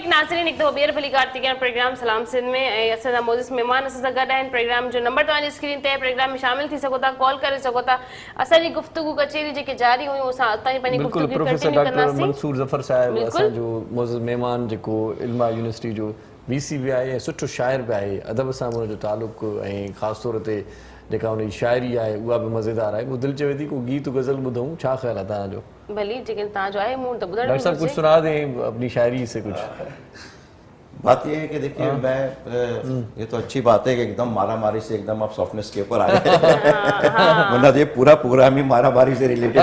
Back ناظرین ایک دفعہ بیر بھلی کارتکیان پروگرام سلام سندھ میں اسا موزس مہمان اسا گڈ آهن پروگرام جو نمبر تو اسکرین تے پروگرام میں شامل تھی سکو تا کال کرے سکو تا اسا جی گفتگو کچہری جے جاری ہوئی اسا تا پنی گفتگو کنٹینیو کرنا سی منصور ظفر صاحب اسا جو موزس مہمان جو علما یونیورسٹی جو وی سی بھی آئے سٹھو شاعر بھی آئے ادب سان جو تعلق خاص طور تے جا ان شاعری ہے وہ بھی مزیدار ہے وہ دل چوے تھی کو گیت غزل بدھوں چھا خیال ہے تا جو بھلی لیکن تا جو ہے مون تو بدھڑ ڈاکٹر صاحب کچھ سنا دیں اپنی شاعری سے کچھ بات یہ ہے کہ دیکھیے میں یہ تو اچھی بات ہے کہ ایک دم مارا ماری سے ایک دم آپ سافٹنس کے اوپر آ گئے ورنہ یہ پورا پروگرام ہی مارا ماری سے ریلیٹڈ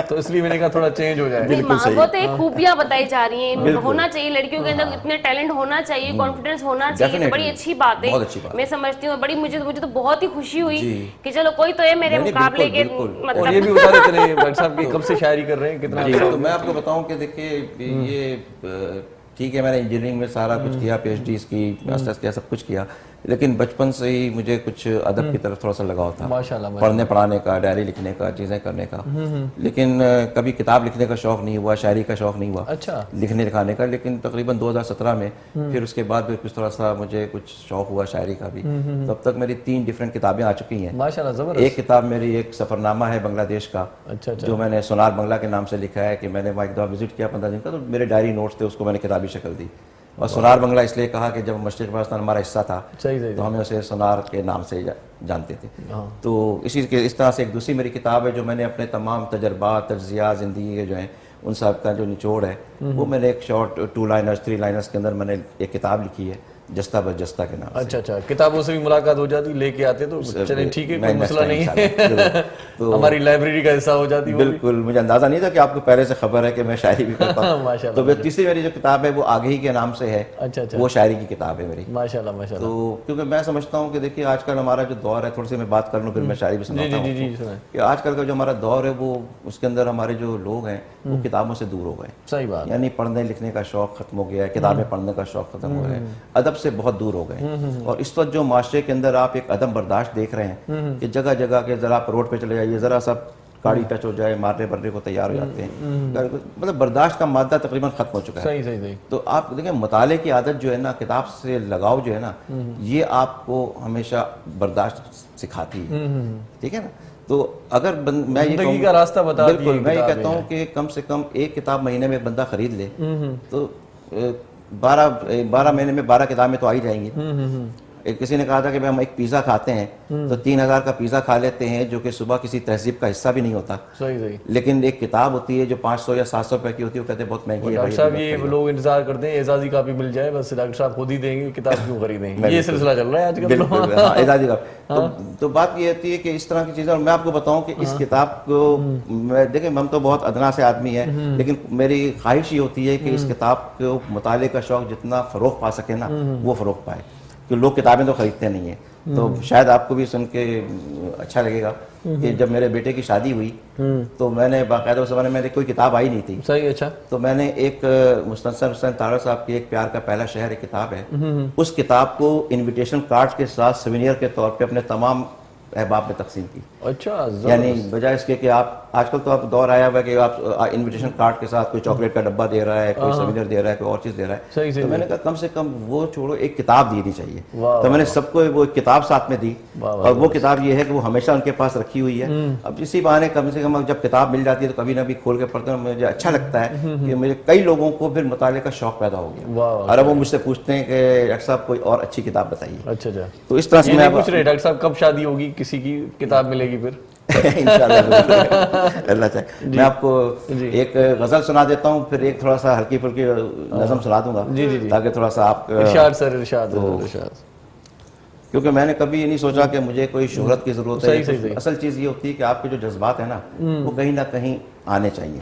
تو اس لیے میں نے کہا تھوڑا چینج ہو جائے بالکل صحیح وہ تو خوبیاں بتائی جا رہی ہیں ہونا چاہیے لڑکیوں کے اندر اتنے ٹیلنٹ ہونا چاہیے کانفیڈنس ہونا چاہیے تو بڑی اچھی بات ہے میں سمجھتی ہوں بڑی مجھے تو بہت ہی خوشی ہوئی کہ چلو کوئی تو ہے میرے مقابلے کے اور یہ بھی بتا دیتے ہیں ڈاکٹر صاحب کہ کب سے شاعری کر رہے ہیں کتنا تو میں آپ کو بتاؤں کہ دیکھیے یہ ٹھیک ہے میں نے انجینئرنگ میں سارا کچھ کیا پی ایچ ڈیز کی ماسٹرز کیا سب کچھ کیا لیکن بچپن سے ہی مجھے کچھ ادب کی طرف تھوڑا سا لگاؤ تھا پڑھنے پڑھانے کا ڈائری لکھنے کا چیزیں کرنے کا لیکن کبھی کتاب لکھنے کا شوق نہیں ہوا شاعری کا شوق نہیں ہوا لکھنے لکھانے کا لیکن تقریباً 2017 میں پھر اس کے بعد پھر کچھ تھوڑا سا مجھے کچھ شوق ہوا شاعری کا بھی تب تک میری 3 ڈیفرنٹ کتابیں آ چکی ہیں ایک کتاب میری ایک سفر نامہ ہے بنگلہ دیش کا جو میں نے سونار بنگلہ کے نام سے لکھا ہے کہ میں نے وہاں ایک دفعہ وزٹ کیا 15 دن کا تو میرے ڈائری نوٹس تھے اس کو میں نے کتابی شکل دی اور سونار بنگلہ اس لیے کہا کہ جب مشرق پاکستان ہمارا حصہ تھا تو ہمیں اسے سونار کے نام سے جانتے تھے تو اس طرح سے ایک دوسری میری کتاب ہے جو میں نے اپنے تمام تجربات تجزیات زندگی کے جو ہیں ان سب کا جو نچوڑ ہے وہ میں نے ایک شارٹ 2 لائنرز 3 لائنرز کے اندر میں نے ایک کتاب لکھی ہے جستہ بس جستہ کے نام سے اچھا کتابوں سے بھی ملاقات ہو جاتی لے کے آتے تو چلیں ٹھیک ہے کوئی مسئلہ نہیں ہے ہماری لائبریری کا حصہ ہو جاتی بالکل مجھے اندازہ نہیں تھا کہ آپ کو پہلے سے خبر ہے کہ میں شاعری بھی کرتا ہوں تو تیسری میری جو کتاب ہے وہ آگہی کے نام سے ہے وہ شاعری کی کتاب ہے میری ماشاءاللہ تو کیونکہ میں سمجھتا ہوں کہ دیکھیے آج کل ہمارا جو دور ہے تھوڑی سی میں بات کر لوں پھر میں شاعری بھی سناتا ہوں کہ آج کل کا جو ہمارا دور ہے وہ اس کے اندر ہمارے جو لوگ ہیں وہ کتابوں سے دور ہو گئے صحیح بات یعنی پڑھنے لکھنے کا شوق ختم ہو گیا ہے کتابیں پڑھنے کا شوق ختم ہو گیا ہے ادب سے بہت دور ہو گئے اور اس وقت جو معاشرے کے اندر آپ ایک عدم برداشت دیکھ رہے ہیں کہ جگہ جگہ کے ذرا آپ روڈ پہ چلے جائیے ذرا سا گاڑی ٹچ ہو جائے مارنے برنے کو تیار ہو جاتے ہیں مطلب برداشت کا مادہ تقریباً ختم ہو چکا ہے صحیح تو آپ دیکھیں مطالعے کی عادت جو ہے نا کتاب سے لگاؤ جو ہے نا یہ آپ کو ہمیشہ برداشت سکھاتی ہے ٹھیک ہے نا تو اگر میں یہ زندگی کا راستہ بتا بالکل میں یہ کہتا ہوں کہ کم سے کم ایک کتاب مہینے میں بندہ خرید لے تو 12 مہینے میں 12 کتابیں تو آ ہی جائیں گی کسی نے کہا تھا کہ ہم ایک پیزا کھاتے ہیں تو 3000 کا پیزا کھا لیتے ہیں جو کہ صبح کسی تہذیب کا حصہ بھی نہیں ہوتا لیکن ایک کتاب ہوتی ہے جو 500 یا 700 روپے کی ہوتی ہے وہ کہتے ہیں بہت مہنگی ہے ڈاکٹر صاحب یہ لوگ انتظار کرتے ہیں اعزازی کاپی مل جائے بس ڈاکٹر صاحب خود ہی دیں گے کتاب کیوں خریدیں یہ سلسلہ چل رہا ہے آج کل بالکل اعزازی کاپی تو بات یہ ہوتی ہے کہ اس طرح کی چیزیں اور میں آپ کو بتاؤں کہ اس کتاب کو دیکھیں ہم تو بہت ادنا سے آدمی ہیں لیکن میری خواہش یہ ہوتی ہے کہ اس کتاب کو مطالعے کا شوق جتنا فروغ پا سکے نا وہ فروغ پائے کہ لوگ کتابیں تو خریدتے نہیں ہیں تو شاید آپ کو بھی سن کے اچھا لگے گا کہ جب میرے بیٹے کی شادی ہوئی تو میں نے باقاعدہ اس زمانے میں کوئی کتاب آئی نہیں تھی صحیح اچھا تو میں نے ایک مستنصر حسین تارڑ صاحب کی ایک پیار کا پہلا شہر ایک کتاب ہے اس کتاب کو انویٹیشن کارڈ کے ساتھ سوینئر کے طور پہ اپنے تمام احباب میں تقسیم کی اچھا یعنی بجائے اس کے کہ آپ آج کل تو آپ دور آیا ہوا ہے کہ آپ انویٹیشن کارڈ کے ساتھ کوئی چاکلیٹ کا ڈبہ دے رہا ہے کوئی سوینئر دے رہا ہے کوئی اور چیز دے رہا ہے تو میں نے کہا کم سے کم وہ چھوڑو ایک کتاب دینی چاہیے تو میں نے سب کو وہ ایک کتاب ساتھ میں دی اور وہ کتاب یہ ہے کہ وہ ہمیشہ ان کے پاس رکھی ہوئی ہے اب اسی بہانے کم سے کم جب کتاب مل جاتی ہے تو کبھی نہ بھی کھول کے پڑھتے ہیں مجھے اچھا لگتا ہے کہ مجھے کئی لوگوں کو پھر مطالعے کا شوق پیدا ہو گیا اور اب وہ مجھ سے پوچھتے ہیں کہ ڈاکٹر صاحب کوئی اور اچھی کتاب بتائیے اچھا تو اس طرح سے میں پوچھ رہے ڈاکٹر صاحب کب شادی ہوگی کسی کی کتاب ملے گی پھر انشاءاللہ اللہ چاہے میں آپ کو ایک غزل سنا دیتا ہوں پھر ایک تھوڑا سا ہلکی پھلکی نظم سنا دوں گا تاکہ تھوڑا سا آپ ارشاد کیونکہ میں نے کبھی یہ نہیں سوچا کہ مجھے کوئی شہرت کی ضرورت ہے اصل چیز یہ ہوتی ہے کہ آپ کے جو جذبات ہیں نا وہ کہیں نہ کہیں آنے چاہیے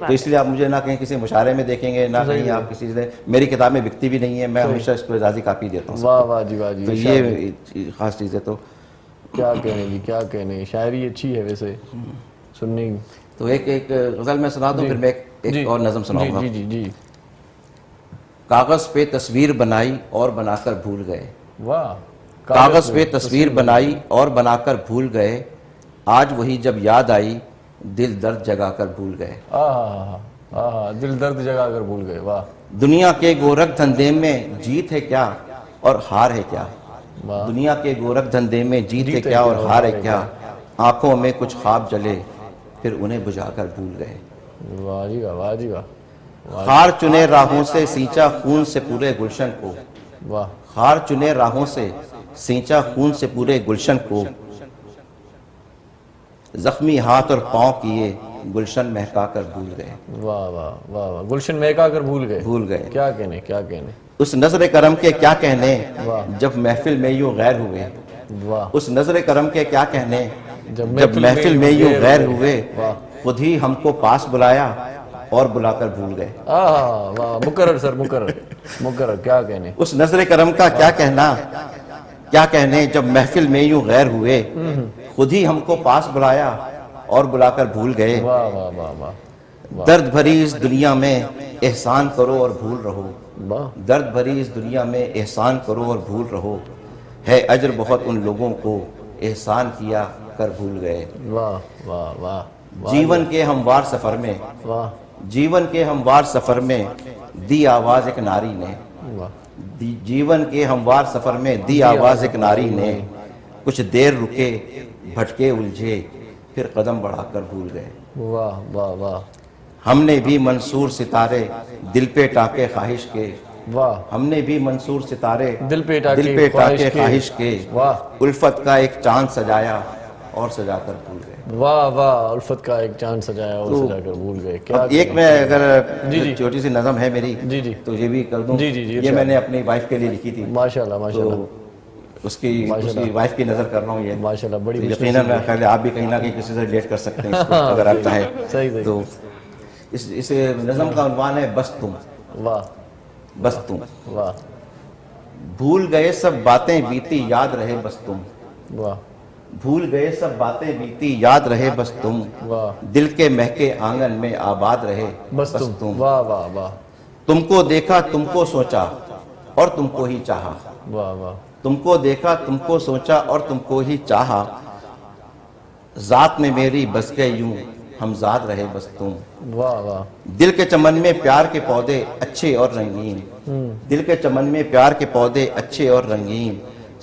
تو اس لیے آپ مجھے نہ کہیں کسی مشاعرے میں دیکھیں گے نہ کہیں آپ کسی سے میری کتابیں بکتی بھی نہیں ہیں میں ہمیشہ اس کو اعزازی کاپی دیتا ہوں تو یہ خاص چیز ہے تو کیا کہنے جی کیا کہنے شاعری اچھی ہے ویسے سننے کی تو ایک غزل میں سنا دوں پھر میں ایک اور نظم سناؤں گا جی کاغذ پہ تصویر بنائی اور بنا کر بھول گئے واہ کاغذ پہ تصویر بنائی اور بنا کر بھول گئے آج وہی جب یاد آئی دل درد جگا کر بھول گئے ہاں دل درد جگہ اگر بھول گئے. واہ دنیا کے گورکھ دھندے میں جیت ہے کیا اور ہار ہے کیا. دنیا کے گورکھ دھندے میں جیت ہے کیا اور ہار ہے کیا. آنکھوں میں کچھ خواب جلے پھر انہیں بجھا کر بھول گئے. واہ جی واہ واہ جی واہ. خار چنے راہوں سے سینچا خون سے پورے گلشن کو. واہ خار چنے راہوں سے سینچا خون سے پورے گلشن کو. زخمی ہاتھ اور پاؤں کیے گلشن مہکا کر بھول گئے. واہ واہ واہ واہ. گلشن مہکا کر بھول گئے. بھول گئے. کیا کہنے کیا کہنے. اس نظر کرم کے کیا کہنے جب محفل میں یوں غیر ہوئے. واہ اس نظر کرم کے کیا کہنے جب محفل میں یوں غیر ہوئے. خود ہی ہم کو پاس بلایا اور بلا کر بھول گئے. واہ مقرر سر مقرر مقرر. کیا کہنے. اس نظر کرم کا کیا کہنا کیا کہنے جب محفل میں یوں غیر ہوئے. خود ہی ہم کو پاس بلایا اور بلا کر بھول گئے. واہ واہ واہ واہ. درد بھری اس دنیا میں احسان کرو اور بھول رہو. واہ درد بھری اس دنیا میں احسان کرو اور بھول رہو. ہے اجر بہت ان لوگوں کو احسان کیا کر بھول گئے. واہ واہ واہ. جیون کے ہموار سفر میں واہ جیون کے ہموار سفر میں دی آواز ایک ناری نے. جیون کے ہموار سفر میں دی آواز ایک ناری نے. کچھ دیر رکے بھٹکے الجھے پھر قدم بڑھا کر بھول گئے. واہ واہ واہ. ہم نے بھی منصور ستارے دل پہ ٹاکے خواہش کے. واہ ہم نے بھی منصور ستارے دل پہ ٹاکے خواہش کے. واہ الفت کا ایک چاند سجایا اور سجا کر بھول گئے. واہ واہ. الفت کا ایک چاند سجایا اور سجا کر بھول گئے. کیا ایک میں اگر چھوٹی سی نظم ہے میری جی جی تو یہ بھی کر دوں. جی جی جی. یہ میں نے اپنی وائف کے لیے لکھی تھی. ماشاء اللہ ماشاء اللہ. اس کی وائف کی نظر کر رہا ہوں. یہ ماشاء اللہ بڑی یقیناً میں خیال ہے آپ بھی کہیں نہ کہیں کسی سے ریلیٹ کر سکتے ہیں اس کو اگر آپ چاہیں. صحیح تو اس نظم کا عنوان ہے بس تم. واہ بس تم. واہ بھول گئے سب باتیں بیتی یاد رہے بس تم. واہ بھول گئے سب باتیں بیتی یاد رہے بس تم. واہ دل کے مہکے آنگن میں آباد رہے بس تم. واہ واہ واہ. تم کو دیکھا تم کو سوچا اور تم کو ہی چاہا. واہ واہ. تم کو دیکھا تم کو سوچا اور تم کو ہی چاہا. ذات میں میری بس گئے یوں ہم ذات رہے بس تم. واہ واہ. دل کے چمن میں پیار کے پودے اچھے اور رنگین. دل کے چمن میں پیار کے پودے اچھے اور رنگین.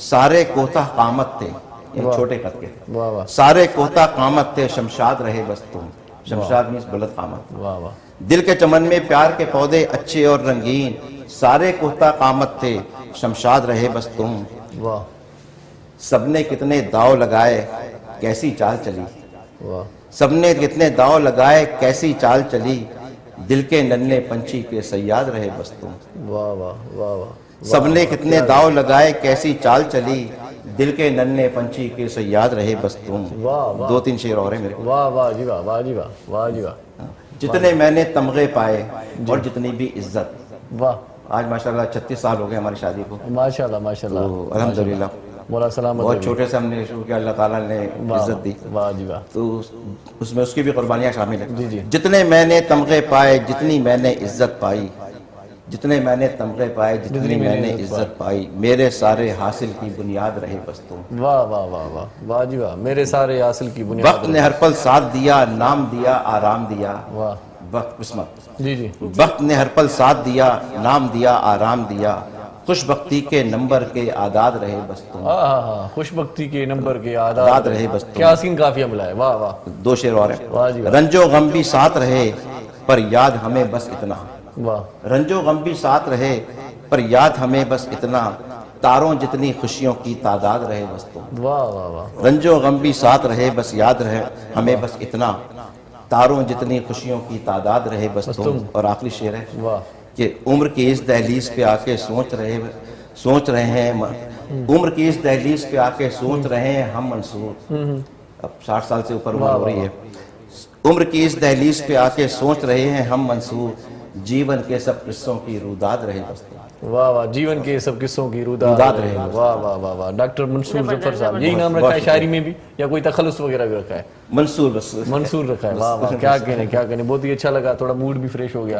سارے کوتا قامت تھے چھوٹے قد کے. واہ واہ. سارے کوتا قامت تھے شمشاد رہے بس تم. شمشاد مینس بلند قامت. واہ واہ. دل کے چمن میں پیار کے پودے اچھے اور رنگین. سارے کوتا قامت تھے شمشاد رہے بس تم. واہ سب نے کتنے داؤ لگائے کیسی چال چلی. واہ سب نے کتنے داؤ لگائے کیسی چال چلی. دل کے ننھے پنچھی کے صیاد رہے بس تم. واہ واہ واہ واہ. سب نے کتنے داؤ لگائے کیسی چال چلی. دل کے ننھے پنچھی کے صیاد رہے بس تم. واہ واہ. 2-3 شعر اور ہیں میرے. واہ واہ جی واہ. واہ جی واہ. واہ جی واہ. جتنے میں نے تمغے پائے اور جتنی بھی عزت. واہ. آج ماشاءاللہ 36 سال ہو گئے ہماری شادی کو. ماشاء اللہ ماشاء اللہ. تو الحمدللہ مولا سلامت. بہت چھوٹے سے ہم نے شروع کیا. اللہ تعالیٰ نے عزت دی. واہ جی واہ. تو اس میں اس کی بھی قربانیاں شامل ہیں. جی جی. جتنے میں نے تمغے پائے جتنی میں نے عزت پائی. جتنے میں نے تمغے پائے جتنی میں نے عزت پائی. میرے سارے حاصل کی بنیاد رہے بس تم. واہ واہ واہ واہ. واہ جی واہ. میرے سارے حاصل کی بنیاد. وقت نے ہر پل ساتھ دیا نام دیا آرام دیا. واہ. وقت قسمت. جی جی. وقت نے ہر پل ساتھ دیا نام دیا آرام دیا. خوش بختی کے نمبر کے اعداد رہے بس تم. ہاں ہاں. خوش بختی کے نمبر کے اعداد اعداد رہے بس تم. کیا حسین قافیہ ملا ہے. واہ واہ. 2 شعر اور ہیں. واہ جی واہ. رنج و غم بھی ساتھ رہے پر یاد ہمیں بس اتنا. واہ. رنج و غم بھی ساتھ رہے پر یاد ہمیں بس اتنا. تاروں جتنی خوشیوں کی تعداد رہے بس تم. واہ واہ واہ. رنج و غم بھی ساتھ رہے بس یاد رہے ہمیں بس اتنا. تاروں جتنی خوشیوں کی تعداد رہے بس تم. اور آخری شعر ہے واہ. کہ عمر کی اس دہلیز پہ آ کے سوچ رہے ہیں عمر کی اس دہلیز پہ آ کے سوچ رہے ہیں ہم منصور. اب 60 سال سے اوپر عمر ہو رہی ہے. عمر کی اس دہلیز پہ آ کے سوچ رہے ہیں ہم منصور. جیون کے سب قصوں کی روداد رہے بس تم. واہ واہ. جیون کے سب قصوں کی روداد رہے. واہ واہ واہ واہ. ڈاکٹر منصور ظفر صاحب. یہی نام رکھا ہے شاعری میں بھی یا کوئی تخلص وغیرہ بھی رکھا ہے؟ منصور بس منصور رکھا ہے. واہ واہ. کیا کہنے کیا کہنے. بہت ہی اچھا لگا. تھوڑا موڈ بھی فریش ہو گیا.